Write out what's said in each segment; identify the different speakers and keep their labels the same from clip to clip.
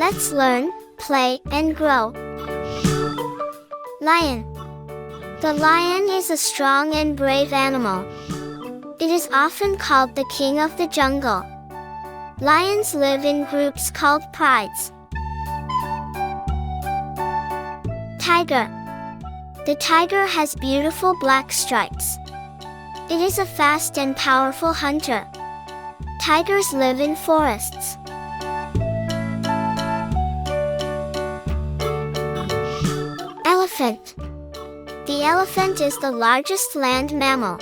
Speaker 1: Let's learn, play, and grow. Lion. The lion is a strong and brave animal. It is often called the king of the jungle. Lions live in groups called prides. Tiger. The tiger has beautiful black stripes. It is a fast and powerful hunter. Tigers live in forests. Elephant. The elephant is the largest land mammal.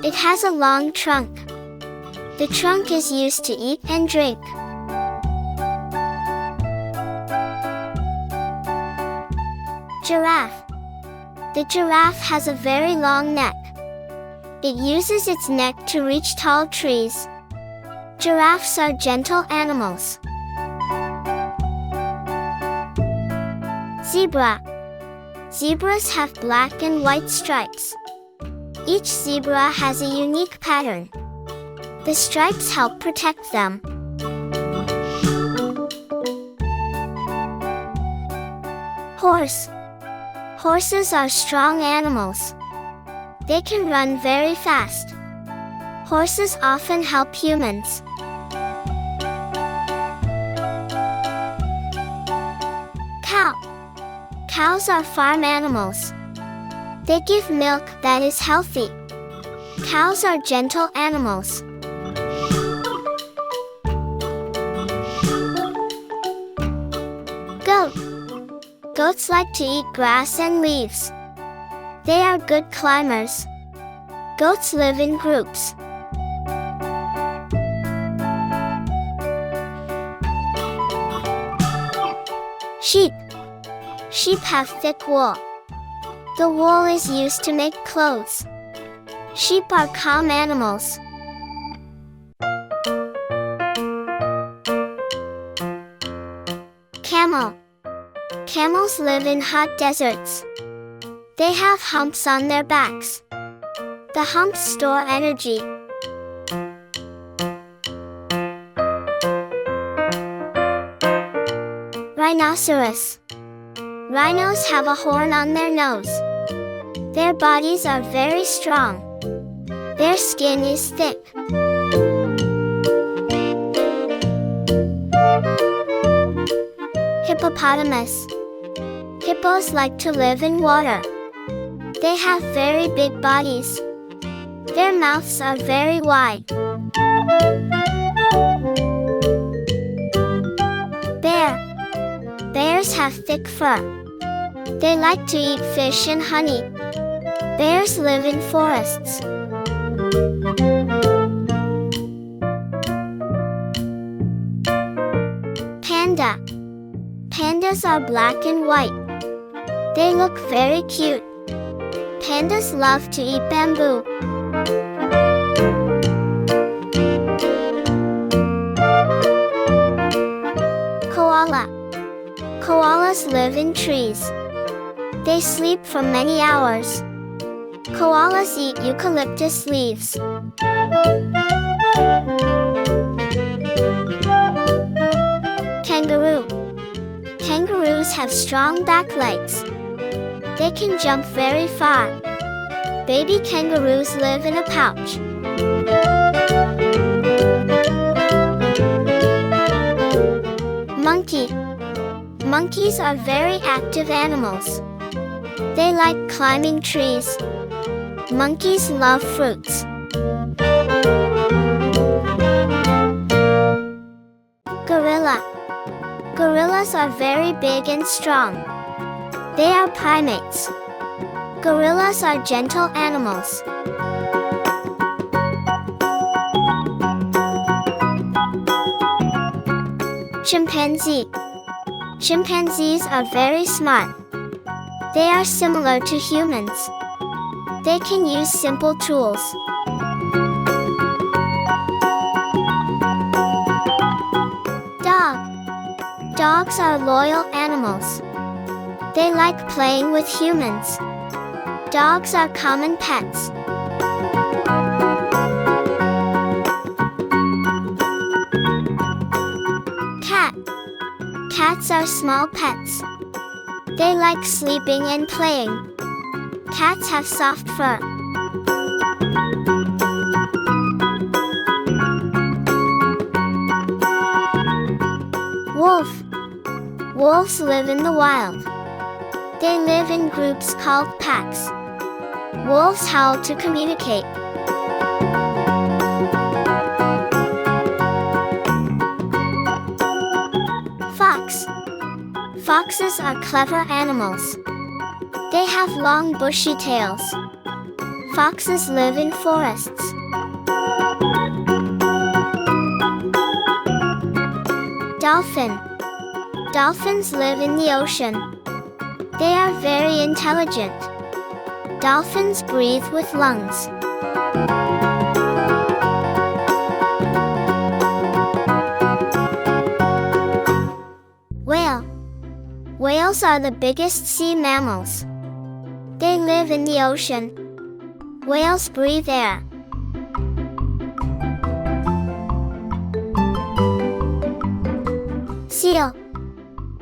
Speaker 1: It has a long trunk. The trunk is used to eat and drink. Giraffe. The giraffe has a very long neck. It uses its neck to reach tall trees. Giraffes are gentle animals. Zebra. Zebras have black and white stripes. Each zebra has a unique pattern. The stripes help protect them. Horse. Horses are strong animals. They can run very fast. Horses often help humans. Cow. Cows are farm animals. They give milk that is healthy. Cows are gentle animals. Goat. Goats like to eat grass and leaves. They are good climbers. Goats live in groups. Sheep. Sheep have thick wool. The wool is used to make clothes. Sheep are calm animals. Camel. Camels live in hot deserts. They have humps on their backs. The humps store energy. Rhinoceros. Rhinos have a horn on their nose. Their bodies are very strong. Their skin is thick. Hippopotamus. Hippos like to live in water. They have very big bodies. Their mouths are very wide. Bear. Bears have thick fur. They like to eat fish and honey. Bears live in forests. Panda. Pandas are black and white. They look very cute. Pandas love to eat bamboo. Koala. Koalas live in trees. They sleep for many hours. Koalas eat eucalyptus leaves. Kangaroo. Kangaroos have strong back legs. They can jump very far. Baby kangaroos live in a pouch. Monkey. Monkeys are very active animals. They like climbing trees. Monkeys love fruits. Gorilla. Gorillas are very big and strong. They are primates. Gorillas are gentle animals. Chimpanzee. Chimpanzees are very smart. They are similar to humans. They can use simple tools. Dog. Dogs are loyal animals. They like playing with humans. Dogs are common pets. Cats are small pets. They like sleeping and playing. Cats have soft fur. Wolf. Wolves live in the wild. They live in groups called packs. Wolves howl to communicate. Fox. Foxes are clever animals. They have long bushy tails. Foxes live in forests. Dolphin. Dolphins live in the ocean. They are very intelligent. Dolphins breathe with lungs. Whale. Whales are the biggest sea mammals. They live in the ocean. Whales breathe air. Seal.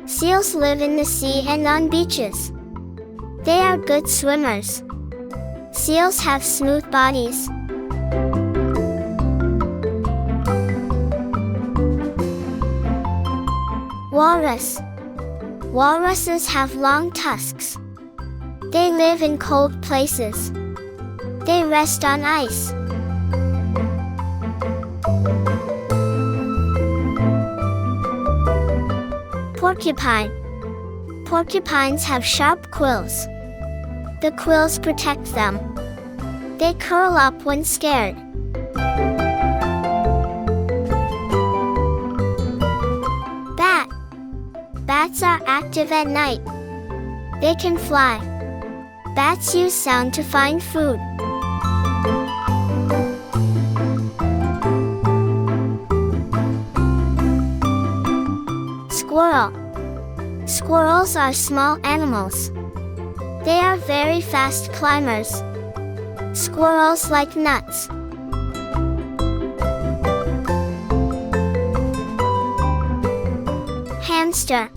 Speaker 1: Seals live in the sea and on beaches. They are good swimmers. Seals have smooth bodies. Walrus. Walruses have long tusks. They live in cold places. They rest on ice. Porcupine. Porcupines have sharp quills. The quills protect them. They curl up when scared. Bat. Bats are active at night. They can fly. Bats use sound to find food. Squirrel. Squirrels are small animals. They are very fast climbers. Squirrels like nuts. Hamster.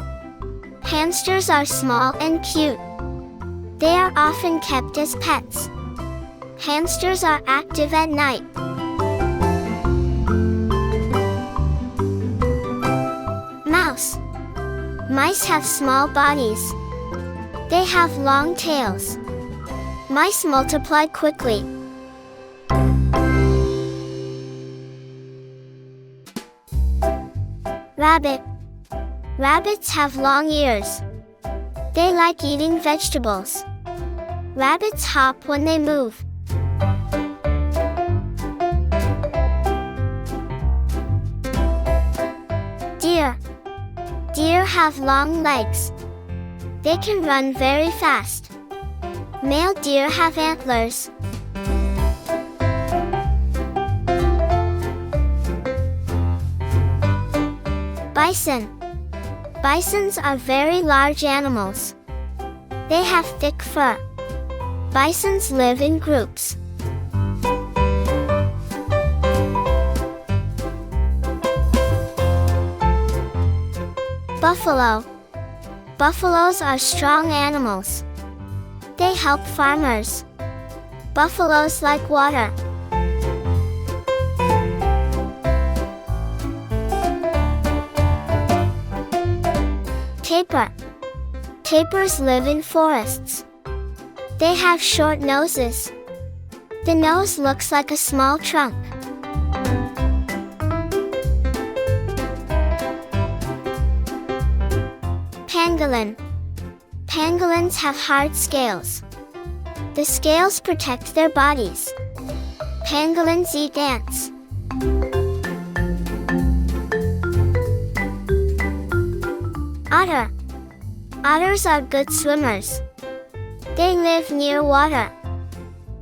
Speaker 1: Hamsters are small and cute. They are often kept as pets. Hamsters are active at night. Mouse. Mice have small bodies. They have long tails. Mice multiply quickly. Rabbit. Rabbits have long ears. They like eating vegetables. Rabbits hop when they move. Deer. Deer have long legs. They can run very fast. Male deer have antlers. Bison. Bisons are very large animals. They have thick fur. Bisons live in groups. Buffalo. Buffaloes are strong animals. They help farmers. Buffaloes like water. Tapir. Tapirs live in forests. They have short noses. The nose looks like a small trunk. Pangolin. Pangolins have hard scales. The scales protect their bodies. Pangolins eat ants. Otter. Otters are good swimmers. They live near water.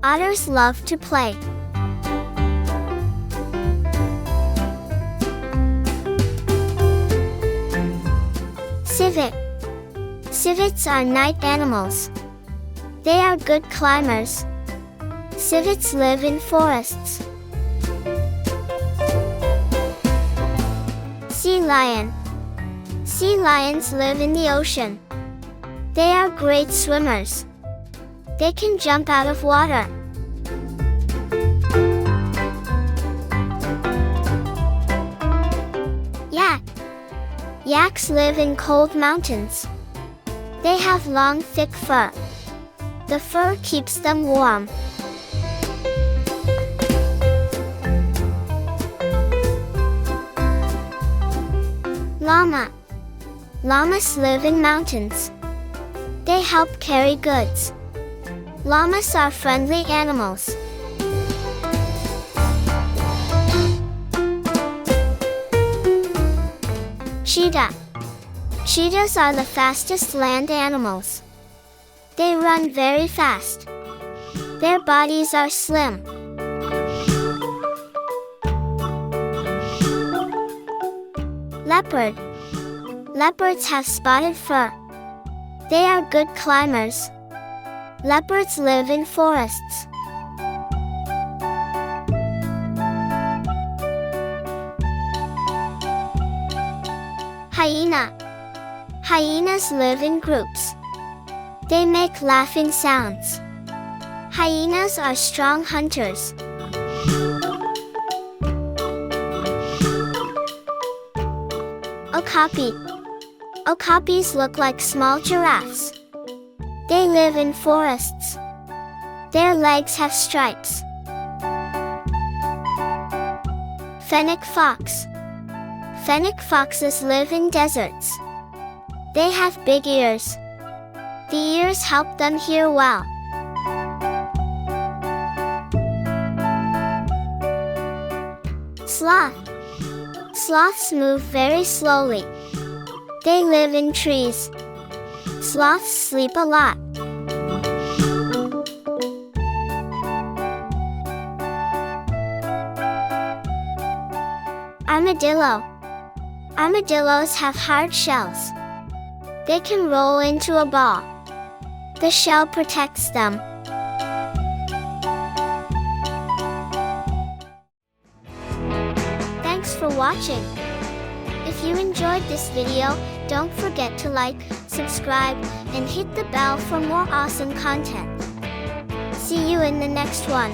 Speaker 1: Otters love to play. Civet. Civets are night animals. They are good climbers. Civets live in forests. Sea lion. Sea lions live in the ocean. They are great swimmers. They can jump out of water. Yak. Yaks live in cold mountains. They have long, thick fur. The fur keeps them warm. Llama. Llamas live in mountains. They help carry goods. Llamas are friendly animals. Cheetah. Cheetahs are the fastest land animals. They run very fast. Their bodies are slim. Leopard. Leopards have spotted fur. They are good climbers. Leopards live in forests. Hyena. Hyenas live in groups. They make laughing sounds. Hyenas are strong hunters. Okapi. Okapis look like small giraffes. They live in forests. Their legs have stripes. Fennec fox. Fennec foxes live in deserts. They have big ears. The ears help them hear well. Sloth. Sloths move very slowly. They live in trees. Sloths sleep a lot. Armadillo. Armadillos have hard shells. They can roll into a ball. The shell protects them. Thanks for watching. If you enjoyed this video, don't forget to like, subscribe, and hit the bell for more awesome content. See you in the next one.